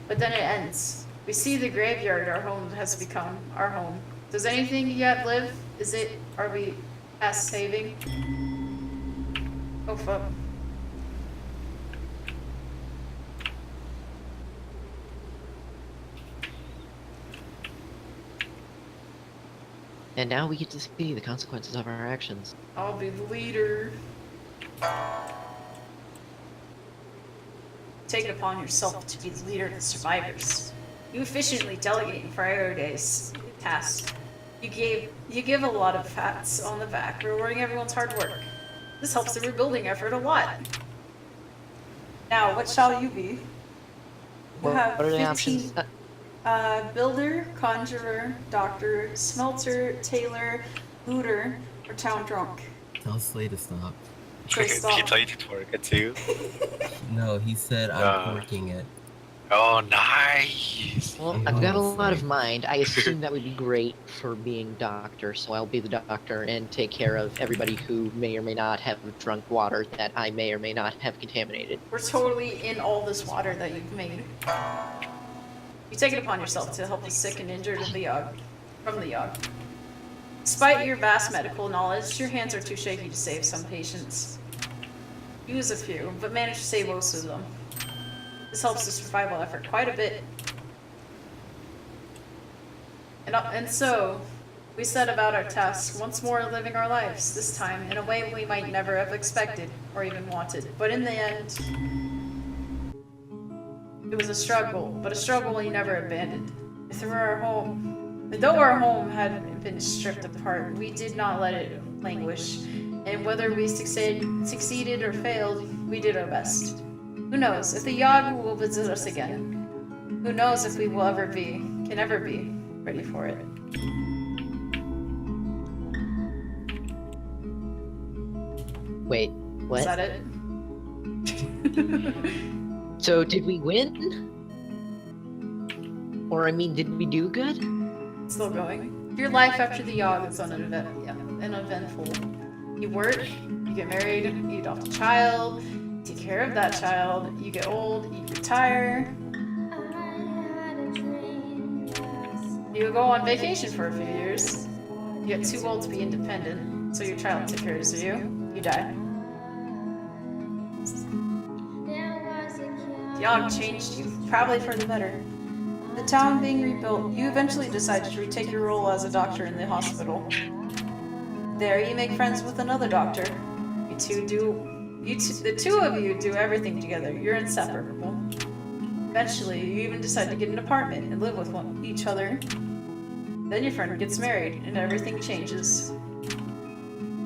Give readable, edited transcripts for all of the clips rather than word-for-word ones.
but then it ends. We see the graveyard our home has become, our home. Does anything yet live? Are we past saving? Oh fuck. And now we get to see the consequences of our actions. I'll be the leader. Take it upon yourself to be the leader of the survivors. You efficiently delegate and prioritize tasks. You give a lot of pats on the back, rewarding everyone's hard work. This helps the rebuilding effort a lot. Now, what shall you be? You have What are the 15 options? builder, conjurer, doctor, smelter, tailor, looter, or town drunk. Tell Slay to stop. So stop. He told you to twerk it too? No, he said I'm twerking it. Oh, nice! Well, I've got a lot of mind. I assume that would be great for being doctor, so I'll be the doctor and take care of everybody who may or may not have drunk water that I may or may not have contaminated. We're totally in all this water that you've made. You take it upon yourself to help the sick and injured of the Yawhg, from the Yawhg. Despite your vast medical knowledge, your hands are too shaky to save some patients. Use a few, but manage to save most of them. This helps the survival effort quite a bit. And so, we set about our task, once more living our lives, this time in a way we might never have expected or even wanted. But in the end, it was a struggle, but a struggle we never abandoned. Though our home had been stripped apart, we did not let it languish. And whether we succeeded or failed, we did our best. Who knows if the Yawhg will visit us again? Who knows if we will can ever be ready for it? Wait, what? Is that it? So did we win? Or I mean, did we do good? Still going. Your life after the Yawhg is uneventful. You work, you get married, you adopt a child, take care of that child, you get old, you retire. You go on vacation for a few years. You get too old to be independent, so your child takes care of you. You die. The Yawhg changed you, probably for the better. The town being rebuilt, you eventually decided to retake your role as a doctor in the hospital. There, you make friends with another doctor. The two of you do everything together. You're inseparable. Eventually, you even decide to get an apartment and live with each other. Then your friend gets married, and everything changes.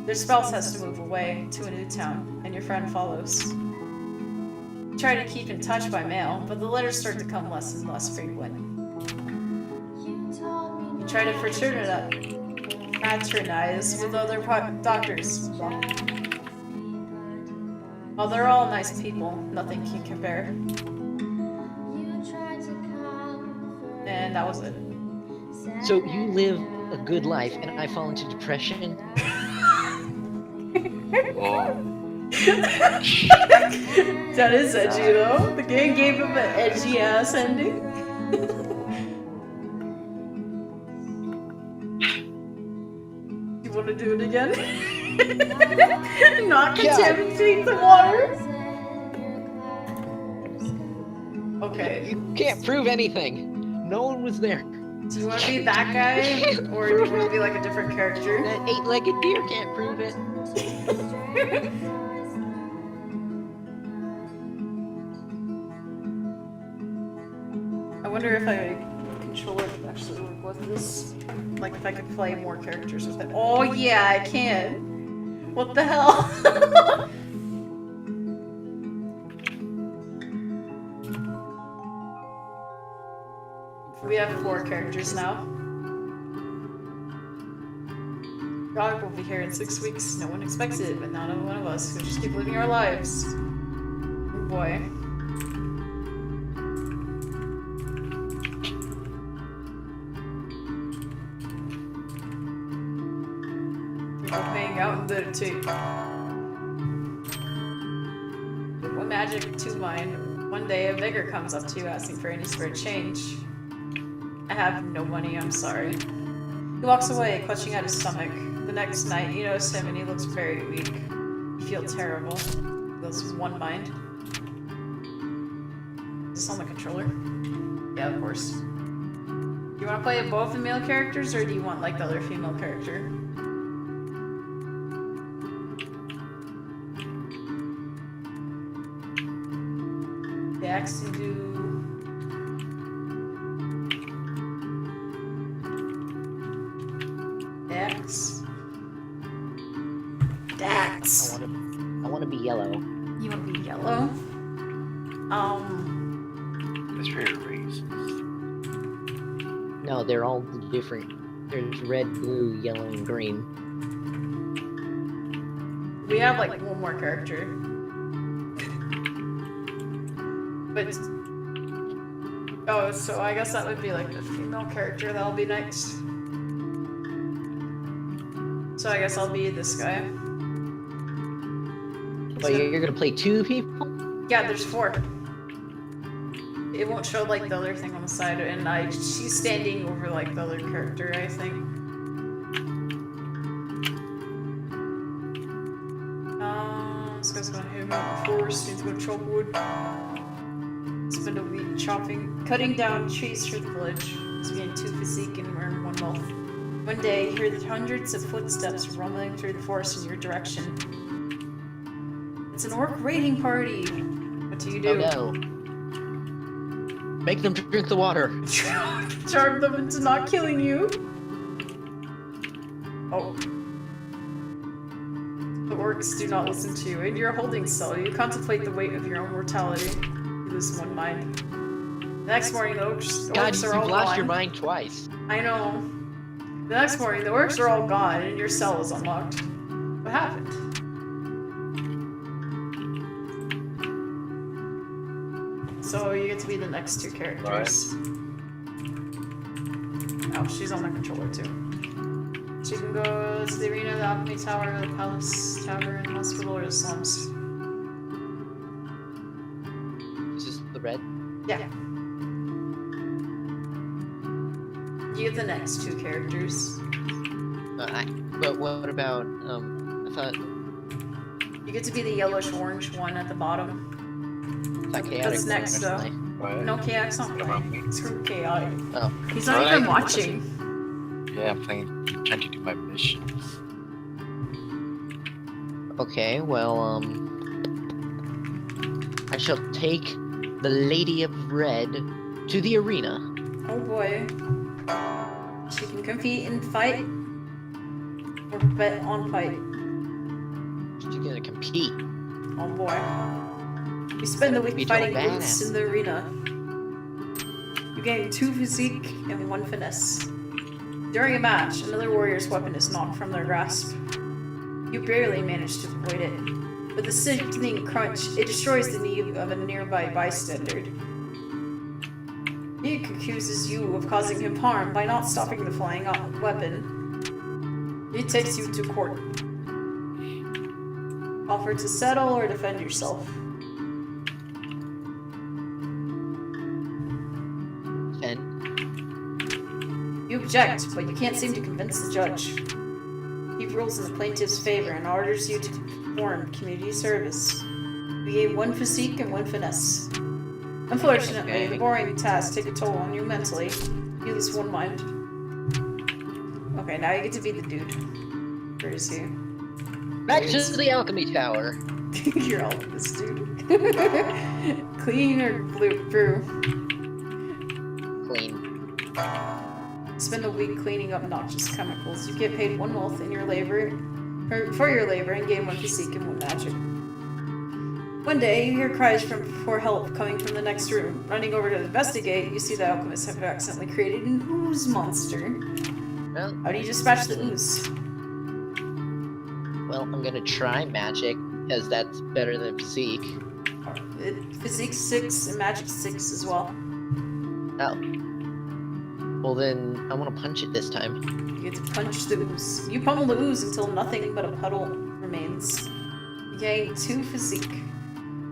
Their spouse has to move away to a new town, and your friend follows. You try to keep in touch by mail, but the letters start to come less and less frequent. You try to fraternize with other doctors. While they're all nice people, nothing can compare. And that was it. So you live a good life and I fall into depression? That is edgy though. The game gave him an edgy ass ending. You want to do it again? Not contaminate the water? Okay. You can't prove anything. No one was there. Do you want to be that guy? Or do you want to be like a different character? That eight-legged deer can't prove it. I wonder if a controller could actually work with this. Like if I could play more characters with it. Oh yeah, I can. What the hell? We have 4 characters now. Yawhg will be here in 6 weeks. No one expects it, but not one of us. We'll just keep living our lives. Oh boy. People hang out and meditate. One magic to mind. One day, a beggar comes up to you asking for any spare change. I have no money, I'm sorry. He walks away, clutching at his stomach. The next night, you notice him and he looks very weak. You feel terrible. This is one mind. Is this on the controller? Yeah, of course. Do you want to play both the male characters, or do you want, like, the other female character? Dax can do... Dax. Dax! I want to be yellow. You want to be yellow? That's very racist. No, they're all different. There's red, blue, yellow, and green. We have, like, one more character. But... Oh, so I guess that would be, like, the female character that'll be next. So I guess I'll be this guy. But you're gonna play 2 people? Yeah, there's 4. It won't show, like, the other thing on the side, and she's standing over, like, the other character, I think. This guy's gonna hit about the forest, needs to go chop wood. Spend a week chopping, cutting down trees for the village. He's being 2 physique and wearing 1 wealth. One day, you hear the hundreds of footsteps rumbling through the forest in your direction. It's an orc raiding party. What do you do? Oh no. Make them drink the water. Charm them into not killing you. Oh. The orcs do not listen to you. In your holding cell, you contemplate the weight of your own mortality. You lose 1 mind. The next morning, the orcs God, are all you've lost gone. your mind twice. I know. The next morning, the orcs are all gone, and your cell is unlocked. What happened? So you get to be the next 2 characters. Oh, she's on the controller too. She can go to the arena, the Dapnee Tower, the Palace Tavern, Hospital, or the slums. Is this the red? Yeah. You get the next 2 characters. But what about, I thought... You get to be the yellowish-orange one at the bottom. Chaotic That's next, though. What? No, Chaotic's not playing. Screw Chaotic. Oh. He's not Alright. even watching. Yeah, I'm trying to do my missions. Okay, well, I shall take the Lady of Red to the arena. Oh boy. She can compete in fight or bet on fight. She's gonna compete. Oh boy. You spend the Be week total fighting oofs badass. in the arena. You gain 2 physique and 1 finesse. During a match, another warrior's weapon is knocked from their grasp. You barely manage to avoid it. With a sickening crunch, it destroys the knee of a nearby bystander. He accuses you of causing him harm by not stopping the flying weapon. He takes you to court. Offer to settle or defend yourself. And You object, but you can't seem to convince the judge. He rules in the plaintiff's favor and orders you to perform community service. You gain 1 physique and 1 finesse. Unfortunately, the boring tasks take a toll on you mentally. You lose 1 mind. Okay, now you get to be the dude. Where is he? back to the alchemy tower. You're all this dude. Clean or brew? Clean. Spend a week cleaning up noxious chemicals. You get paid 1 wealth in your labor, or for your labor, and gain 1 physique and 1 magic. One day, you hear cries for help coming from the next room. Running over to investigate, you see the alchemists have accidentally created an ooze monster. Well, How do you dispatch the ooze? well, I'm gonna try magic, because that's better than physique. Physique 6 and magic 6 as well. Oh. Well then, I want to punch it this time. You get to punch the ooze. You pummel the ooze until nothing but a puddle remains. You gain 2 physique.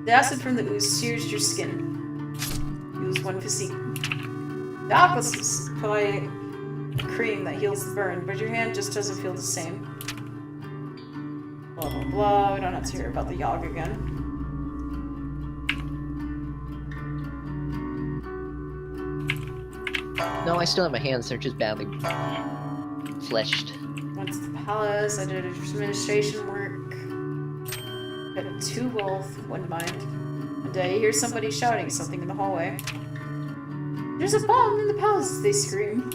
The acid from the ooze sears your skin. lose one physique. The opposite supply cream that heals the burn, but your hand just doesn't feel the same. Blah blah blah. We don't have to hear about the Yawhg again. No, I still have my hands. They're just badly fleshed. Went to the palace. I did administration work. Got 2 wealth, 1 mind. One day, you hear somebody shouting something in the hallway. There's a bomb in the palace, they scream.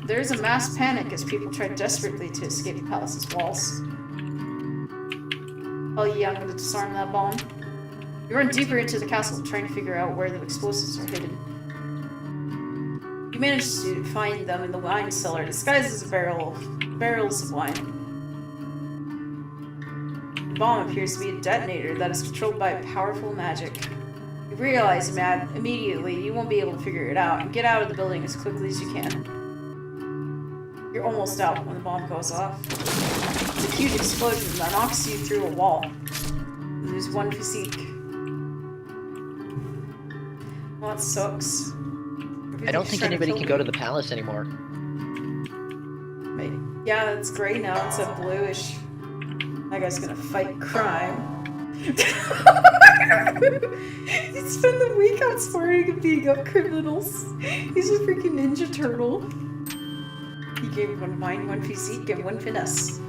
There's a mass panic as people try desperately to escape the palace's walls. Oh yeah, I'm gonna disarm that bomb. You run deeper into the castle, trying to figure out where the explosives are hidden. You manage to find them in the wine cellar, disguised as barrels of wine. The bomb appears to be a detonator that is controlled by powerful magic. You realize immediately you won't be able to figure it out, and get out of the building as quickly as you can. You're almost out when the bomb goes off. It's a huge explosion that knocks you through a wall. You lose 1 physique. Well, that sucks. I don't think anybody can go to the palace anymore. Wait. Yeah, it's gray now instead of bluish. That guy's gonna fight crime. He spent the week outsmarting and beating up criminals. He's a freaking Ninja Turtle. He gave 1 mind, 1 physique, and 1 finesse.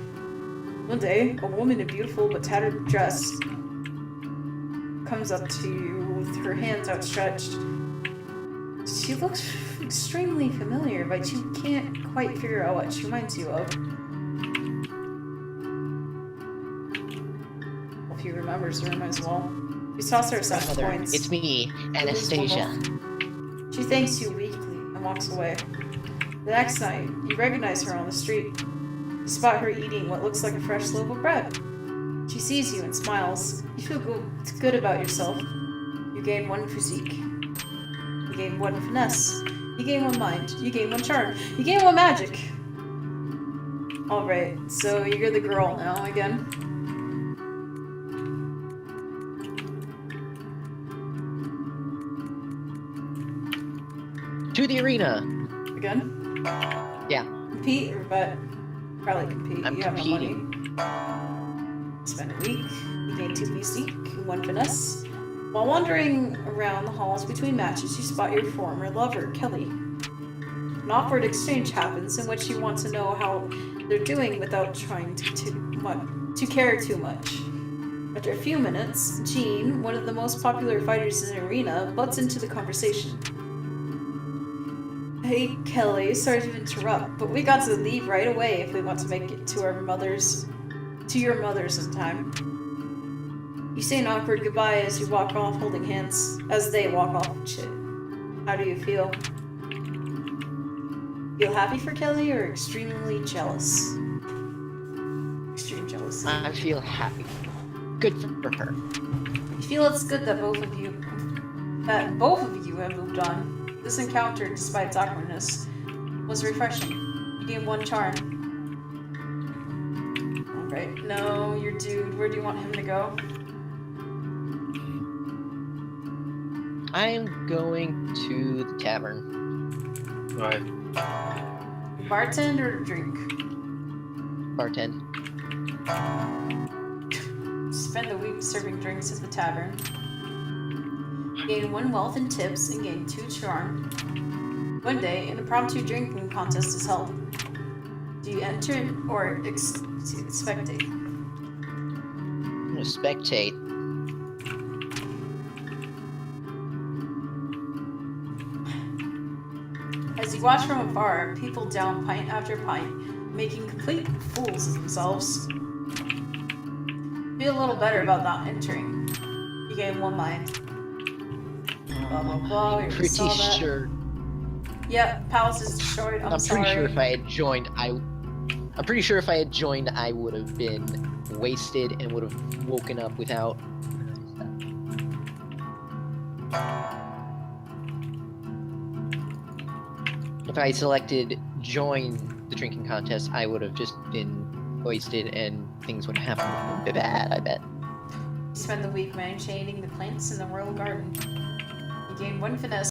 One day, a woman in a beautiful but tattered dress comes up to you with her hands outstretched. She looks extremely familiar, but you can't quite figure out what she reminds you of. If he remembers her, might as well. You toss her 7 coins. It's me, Anastasia. She thanks you weakly and walks away. The next night, you recognize her on the street. You spot her eating what looks like a fresh loaf of bread. She sees you and smiles. You feel good about yourself. You gain 1 physique. You gain 1 finesse. You gain 1 mind. You gain 1 charm. You gain 1 magic. Alright, so you're the girl now again. To the arena! Again? Yeah. Compete or bet? Probably compete. I'm you competing. have no money. Spend a week. You gain 2 physique, 1 finesse. While wandering around the halls between matches, you spot your former lover, Kelly. An awkward exchange happens in which you want to know how they're doing without trying to care too much. After a few minutes, Jean, one of the most popular fighters in the arena, butts into the conversation. Hey, Kelly, sorry to interrupt, but we got to leave right away if we want to make it to your mother's in time. You say an awkward goodbye as you walk off holding hands, as they walk off. Shit. How do you feel? Feel happy for Kelly or extremely jealous? Extreme jealousy. I feel happy. Good for her. You feel it's good that both of you have moved on. This encounter, despite its awkwardness, was refreshing. You gained 1 charm. Alright, no, your dude. Where do you want him to go? I'm going to the tavern. Right. Bartend or drink? Bartend. Spend the week serving drinks at the tavern. Gain 1 wealth and tips and gain 2 charm. One day, an impromptu drinking contest is held. Do you enter or spectate? I'm gonna spectate. As you watch from afar, people down pint after pint, making complete fools of themselves. Feel a little better about not entering. You gain 1 mind. Blah blah blah. We Pretty saw that. sure. Yep, palace is destroyed. I'm sorry. pretty sure if I had joined, I'm pretty sure if I had joined, I would have been wasted and would have woken up without. If I selected join the drinking contest, I would have just been wasted and things would have happened bad, I bet. You spend the week maintaining the plants in the royal garden. You You gain 1 finesse